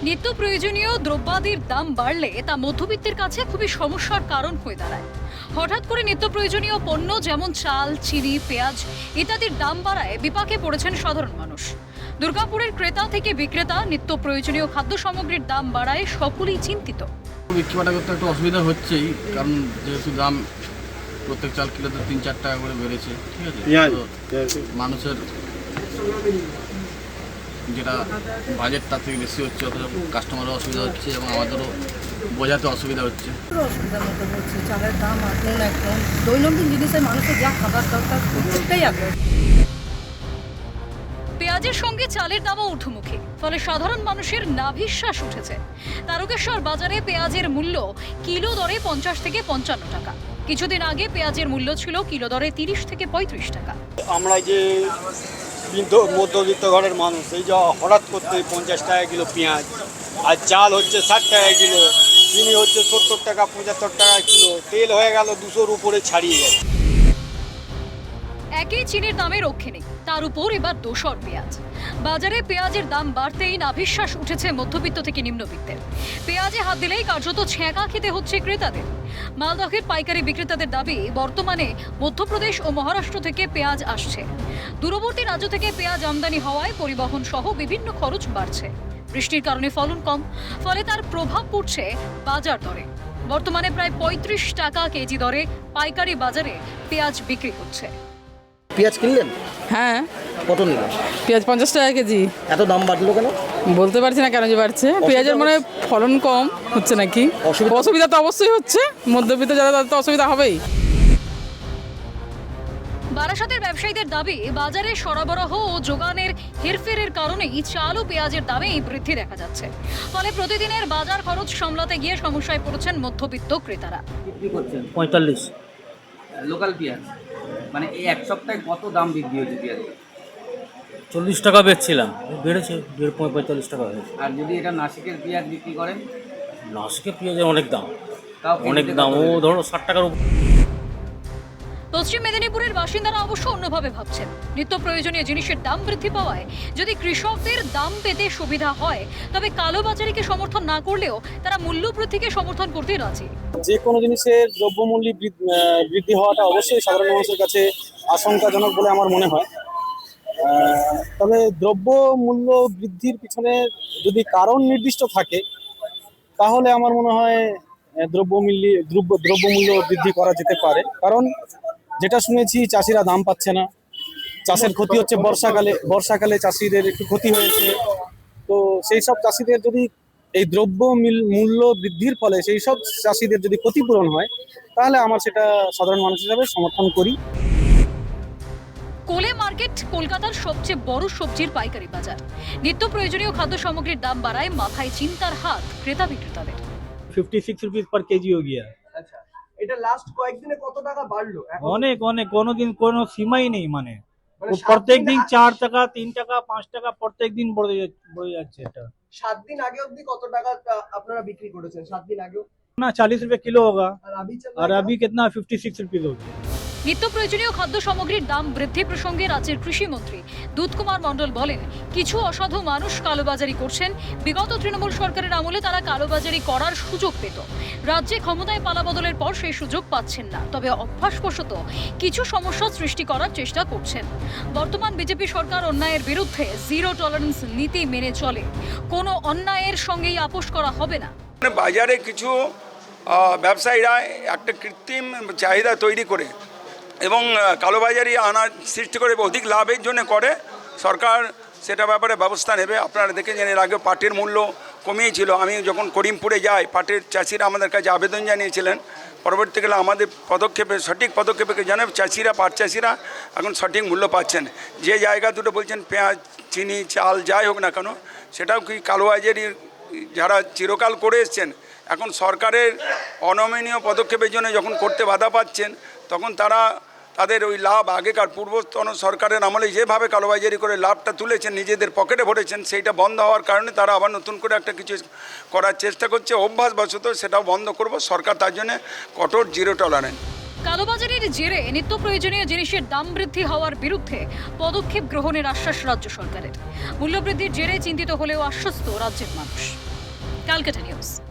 নিত্য প্রয়োজনীয় দ্রব্যাদির দাম বাড়লে তা মধ্যবিত্তের কাছে খুবই সমস্যার কারণ হয়ে দাঁড়ায়। হঠাৎ করে নিত্য প্রয়োজনীয় পণ্য যেমন চাল, চিনি, পেঁয়াজ ইত্যাদির দাম বাড়ায় বিপাকে পড়েছেন সাধারণ মানুষ। দুর্গাপুরের ক্রেতা থেকে বিক্রেতা নিত্য প্রয়োজনীয় খাদ্য সামগ্রীর দাম বাড়ায় সকলেই চিন্তিত। বিক্রি বাটা করতে একটু অসুবিধা হচ্ছেই, কারণ যেহেতু দাম প্রত্যেক চাল কিলোতে ৩-৪ টাকা করে বেড়েছে, ঠিক আছে। তো মানুষের যেটা বাজেট তার থেকে বেশি হচ্ছে, অথচ কাস্টমারও অসুবিধা হচ্ছে এবং আমাদেরও বোঝাতে অসুবিধা হচ্ছে। অসুবিধার মতো হচ্ছে, চালের দাম এখন দৈনন্দিন জিনিসে মানুষের যা খাবার দরকার প্রত্যেকটাই এখন। পেঁয়াজের সঙ্গে চালের দামও ঊর্ধ্বমুখী, ফলে সাধারণ মানুষের নাভিশ্বাস উঠেছে। তারকেশ্বর বাজারে পেঁয়াজের মূল্য কিলো দরে 50 থেকে 55 টাকা। কিছুদিন আগে পেঁয়াজের মূল্য ছিল কিলো দরে 30 থেকে 35 টাকা। আমরা যে মধ্যবিত্ত ঘরের মানুষ, এই যে হঠাৎ করতে 50 টাকা কিলো পেঁয়াজ, আর চাল হচ্ছে 60 টাকা কিলো, চিনি হচ্ছে 70 টাকা 75 টাকা কিলো, তেল হয়ে গেল 200-র উপরে ছাড়িয়ে গেছে। একই চিনির দামে রক্ষে নেই, তার উপর এবার দোসর পেঁয়াজ। বাজারে পেঁয়াজের দাম বাড়তেই নাভিশ্বাস উঠেছে মধ্যবিত্ত থেকে নিম্নবিত্তের। পেঁয়াজে হাত দিলেই কার্যত ছ্যাঁকা খেতে হচ্ছে ক্রেতাদের। মালদহের পাইকারি বিক্রেতাদের দাবি, বর্তমানে মধ্যপ্রদেশ ও মহারাষ্ট্র থেকে পেঁয়াজ আসছে। দূরবর্তী রাজ্য থেকে পেঁয়াজ আমদানি হওয়ায় পরিবহন সহ বিভিন্ন খরচ বাড়ছে। বৃষ্টির কারণে ফলন কম, ফলে তার প্রভাব পড়ছে বাজার দরে। বর্তমানে প্রায় 35 টাকা কেজি দরে পাইকারি বাজারে পেঁয়াজ বিক্রি হচ্ছে। পেঁয়াজ কিনলেন? হ্যাঁ, কত নিলেন? পেঁয়াজ 50 টাকা কেজি। এত দাম বাড়লো কেন? বলতে পারছি না কেন যে বাড়ছে। পেঁয়াজের মানে ফলন কম হচ্ছে নাকি? অসুবিধা তো অবশ্যই হচ্ছে, মধ্যবিত্ত যারা তাদের তো অসুবিধা হবেই। বারাসাতের ব্যবসায়ীদের দাবি, বাজারে সরবরাহ ও যোগানের হেরফেরের কারণেই চাল ও পেঁয়াজের দামে বৃদ্ধি দেখা যাচ্ছে। ফলে প্রতিদিনের বাজার খরচ সামলাতে গিয়ে সমস্যায় পড়েছেন মধ্যবিত্ত ক্রেতারা। বিক্রি করছেন 45। লোকাল পেঁয়াজ, মানে এই এক সপ্তাহে কত দাম বৃদ্ধি হয়েছে পেঁয়াজের? 40 টাকা বেচছিলাম, বেড়েছে 45 টাকা হয়েছে। আর যদি এটা নাসিকের পেঁয়াজ বিক্রি করেন? নাসিকের পেঁয়াজের অনেক দাম, তাও অনেক কেজিতে দাম, কত ও হয়েছে? ধরো 60 টাকার উপর। পশ্চিম মেদিনীপুরের বাসিন্দারা অবশ্য অন্যভাবে ভাবছেন। নিত্য প্রয়োজনীয় জিনিসের দাম বৃদ্ধি পাওয়ায় যদি কৃষকদের দাম পেতে সুবিধা হয়, তবে কালোবাজারিকে সমর্থন না করলেও তারা মূল্য বৃদ্ধিকে সমর্থন করতে রাজি। যে কোনো জিনিসের দ্রব্যমূল্য বৃদ্ধি হওয়াটা অবশ্যই সাধারণ মানুষের কাছে আশঙ্কাজনক বলে আমার মনে হয়। তবে দ্রব্যমূল্য বৃদ্ধির পিছনে যদি কারণ নির্দিষ্ট থাকে, তাহলে আমার মনে হয় দ্রব্যমূল্য বৃদ্ধি করা যেতে পারে। কারণ যেটা শুনেছি, চাষিরা দাম পাচ্ছে না, চাষের ক্ষতি হচ্ছে। বর্ষাকালে চাষিদের একটু ক্ষতি হয়েছে। তো সেই সব চাষিদের যদি এই মূল্য বৃদ্ধির ফলে সেই সব চাষিদের যদি ক্ষতিপূরণ হয়, তাহলে আমার সেটা সাধারণ মানুষ হিসাবে সমর্থন করি। কোলে মার্কেট কলকাতার সবচেয়ে বড় সবজির পাইকারি বাজার। নিত্য প্রয়োজনীয় খাদ্য সামগ্রীর দাম বাড়ায় মাথায় চিন্তার হাত ক্রেতা বিক্রেতাদের। 56 रुपीस पर केजी हो गया। আচ্ছা, এটা লাস্ট কয়েকদিনে কত টাকা বাড়লো? অনেক অনেক, কোনোদিন কোনো সীমাই নেই, মানে প্রত্যেক দিন 4 টাকা 3 টাকা 5 টাকা প্রত্যেক দিন बढ़े যাচ্ছে। এটা 7 দিন আগে অবধি কত টাকা আপনারা বিক্রি করেছেন? 7 দিন আগেও ना 40 रुपए किलो होगा, আর अभी चल और अभी कितना 56 रुपीस हो गया। নিত্য প্রয়োজনীয় খাদ্য সামগ্রীর দাম বৃদ্ধি প্রসঙ্গে রাজ্যের কৃষিমন্ত্রী দুধকুমার মণ্ডল বলেন, কিছু অসাধু মানুষ কালোবাজারি করছেন। বিগত তৃণমূল সরকারের আমলে তারা কালোবাজারি করার সুযোগ পেত। রাজ্যে ক্ষমতায় পালাবদলের পর সেই সুযোগ পাচ্ছেন না, তবে অভ্যাসবশত কিছু সমস্যা সৃষ্টি করার চেষ্টা করছেন। বর্তমান বিজেপি সরকার অন্যায়ের বিরুদ্ধে জিরো টলারেন্স নীতি মেনে চলে। কোনো অন্যায়ের সঙ্গেই আপোষ করা হবে না। বাজারে কিছু ব্যবসায়ীরা একটা কৃত্রিম চাহিদা তৈরি করে এবং কালোবাজারি আনার সৃষ্টি করে অধিক লাভের জন্য করে। সরকার সেটা ব্যাপারে ব্যবস্থা নেবে। আপনারা দেখেছেন, এর আগে পাটের মূল্য কমিয়েছিল। আমি যখন করিমপুরে যাই, পাটের চাষিরা আমাদের কাছে আবেদন জানিয়েছিলেন। পরবর্তীকালে আমাদের সঠিক পদক্ষেপে জানাব, চাষিরা, পাট চাষিরা এখন সঠিক মূল্য পাচ্ছেন। যে জায়গা দুটো বলছেন পেঁয়াজ, চিনি, চাল যাই হোক না কেন, সেটাও কি কালোবাজারি যারা চিরকাল করে এসছেন, এখন সরকারের অনমনীয় পদক্ষেপের জন্য যখন করতে বাধা পাচ্ছেন, তখন তাদের ওই লাভ আগেকার পূর্বতন সরকারের আমলে যেভাবে কালোবাজারি করে লাভটা তুলেছেন, নিজেদের পকেটে ভরেছেন, সেইটা বন্ধ হওয়ার কারণে তারা আবার নতুন করে একটা কিছু করার চেষ্টা করছে। অভ্যাসবশত সেটাও বন্ধ করব। সরকার তার জন্য কঠোর জিরো টলারেন্স। কালোবাজারির জেরে নিত্য প্রয়োজনীয় জিনিসের দাম বৃদ্ধি হওয়ার বিরুদ্ধে পদক্ষেপ গ্রহণের আশ্বাস রাজ্য সরকারের। মূল্যবৃদ্ধির জেরে চিন্তিত হলেও আশ্বস্ত রাজ্যের মানুষ। ক্যালকাটা নিউজ।